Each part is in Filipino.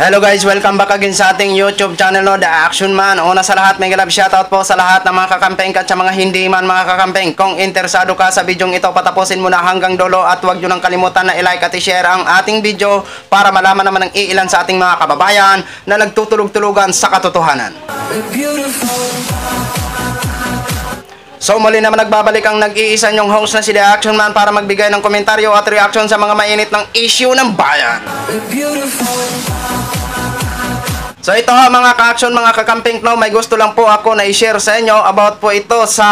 Hello guys, welcome back again sa ating YouTube channel, no, The Action Man. Una sa lahat, may love shoutout po sa lahat ng mga kakampeng at sa mga hindi man mga kakampeng. Kung interesado ka sa bidyong ito, patapusin mo na hanggang dulo at huwag nyo nang kalimutan na i-like at i-share ang ating video para malaman naman ng iilan sa ating mga kababayan na nagtutulog-tulugan sa katotohanan. So muli naman nagbabalik ang nag-iisa nyong host na si The Action Man para magbigay ng komentaryo at reaction sa mga mainit ng issue ng bayan. So ito ha mga ka-action, mga kakamping, no, may gusto lang po ako na i-share sa inyo about po ito sa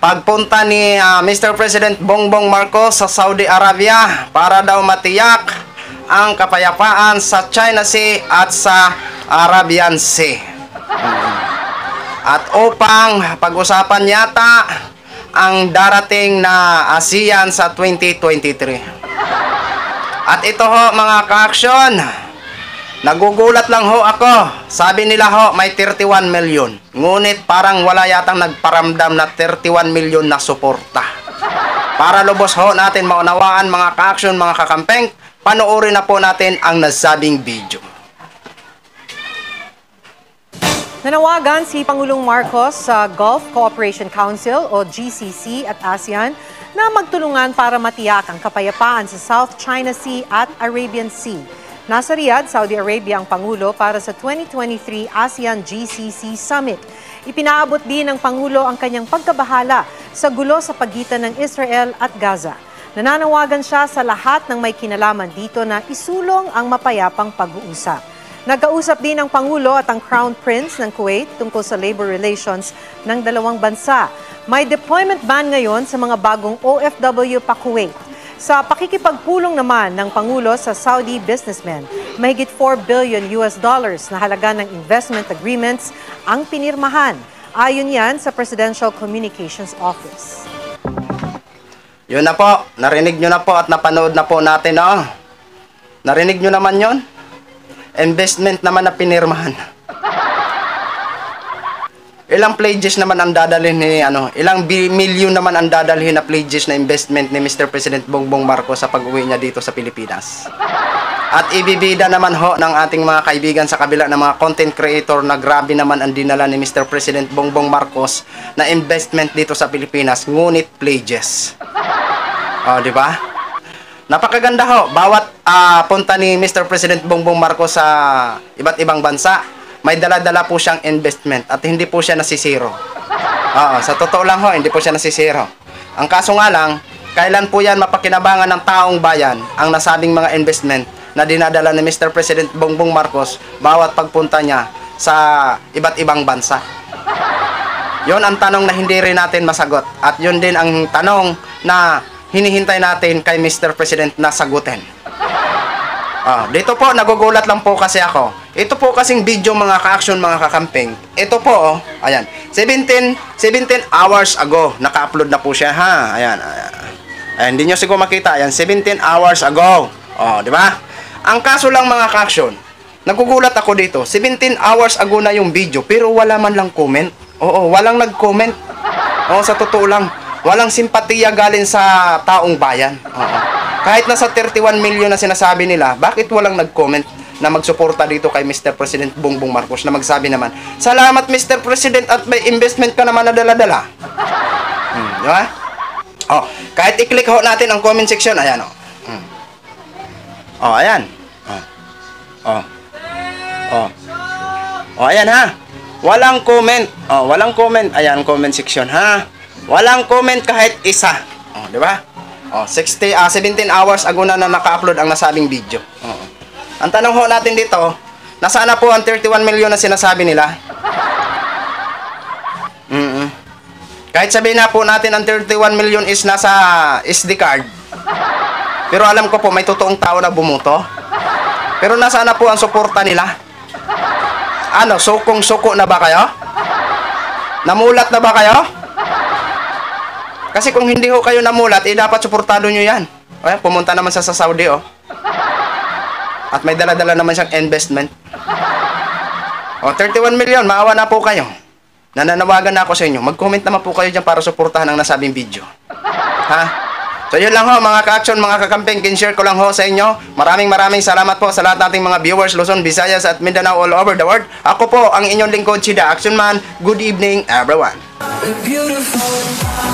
pagpunta ni Mr. President Bongbong Marcos sa Saudi Arabia para daw matiyak ang kapayapaan sa China Sea at sa Arabian Sea. At upang pag-usapan yata ang darating na ASEAN sa 2023. At ito ho mga ka-action, nagugulat lang ho ako. Sabi nila ho may 31 million. Ngunit parang wala yatang nagparamdam na 31 million na suporta. Para lubos ho natin maunawaan mga ka-action, mga kakampeng, panoorin na po natin ang nasabing video. Nanawagan si Pangulong Marcos sa Gulf Cooperation Council o GCC at ASEAN na magtulungan para matiyak ang kapayapaan sa South China Sea at Arabian Sea. Nasa Riyadh, Saudi Arabia ang Pangulo para sa 2023 ASEAN GCC Summit. Ipinaabot din ng Pangulo ang kanyang pagkabahala sa gulo sa pagitan ng Israel at Gaza. Nananawagan siya sa lahat ng may kinalaman dito na isulong ang mapayapang pag-uusap. Nagkausap din ang Pangulo at ang Crown Prince ng Kuwait tungkol sa labor relations ng dalawang bansa. May deployment ban ngayon sa mga bagong OFW pa Kuwait. Sa pakikipagpulong naman ng Pangulo sa Saudi businessmen, mahigit $4 billion na halaga ng investment agreements ang pinirmahan. Ayon yan sa Presidential Communications Office. Yun na po, narinig nyo na po at napanood na po natin. Oh. Narinig nyo naman yon? Investment naman na pinirmahan. Ilang pledges naman ang dadalhin ni ilang milyon naman ang dadalhin na pledges na investment ni Mr. President Bongbong Marcos sa pag-uwi niya dito sa Pilipinas. At ibibida naman ho ng ating mga kaibigan sa kabila ng mga content creator na grabe naman ang dinala ni Mr. President Bongbong Marcos na investment dito sa Pilipinas, ngunit pledges. Oh, di ba? Napakaganda ho. Bawat punta ni Mr. President Bongbong Marcos sa iba't ibang bansa, may dala-dala po siyang investment at hindi po siya nasisiro. Oo, sa totoo lang ho, hindi po siya nasisiro. Ang kaso nga lang, kailan po yan mapakinabangan ng taong bayan ang nasabing mga investment na dinadala ni Mr. President Bongbong Marcos bawat pagpunta niya sa iba't ibang bansa? Yon ang tanong na hindi rin natin masagot. At yun din ang tanong na hinihintay natin kay Mr. President na sagutin. Dito po, nagugulat lang po kasi ako. Ito po kasing video mga ka-action, mga kakamping. Ito po, ayan. 17 hours ago, naka-upload na po siya, ha? Ayan. Hindi nyo siguro makita. Ayan, 17 hours ago. Di ba? Ang kaso lang mga ka-action, nagugulat ako dito. 17 hours ago na yung video, pero wala man lang comment. Oo, walang nag-comment. Sa totoo lang. Walang simpatiya galing sa taong bayan. Kahit nasa 31 million na sinasabi nila, bakit walang nag-comment na magsuporta dito kay Mr. President Bongbong Marcos na magsabi naman, salamat Mr. President at may investment ka naman na dala-dala. Diba? Kahit i-click ho natin ang comment section, ayan ayan. Ayan ha. Walang comment. Walang comment. Ayan, comment section ha. Walang comment kahit isa. Di ba? 17 hours ago na naka-upload ang nasabing video. Ang tanong ho natin dito, nasaan na po ang 31 million na sinasabi nila? Kahit sabihin na po natin ang 31 million is nasa SD card. Pero alam ko po may totoong tao na bumuto. Pero nasaan na po ang suporta nila? Sukong-suko na ba kayo? Namulat na ba kayo? Kasi kung hindi ho kayo namulat, dapat suportado nyo yan. Pumunta naman sa Saudi, At may dala-dala naman siyang investment. 31 million, maawa na po kayo. Nananawagan na ako sa inyo. Mag-comment naman po kayo dyan para suportahan ang nasabing video. Ha? So yun lang ho mga ka-action, mga kakamping, kinshare ko lang ho sa inyo. Maraming salamat po sa lahat nating mga viewers Luzon, Visayas at Mindanao all over the world. Ako po ang inyong lingkod, si The Action Man. Good evening everyone. Beautiful.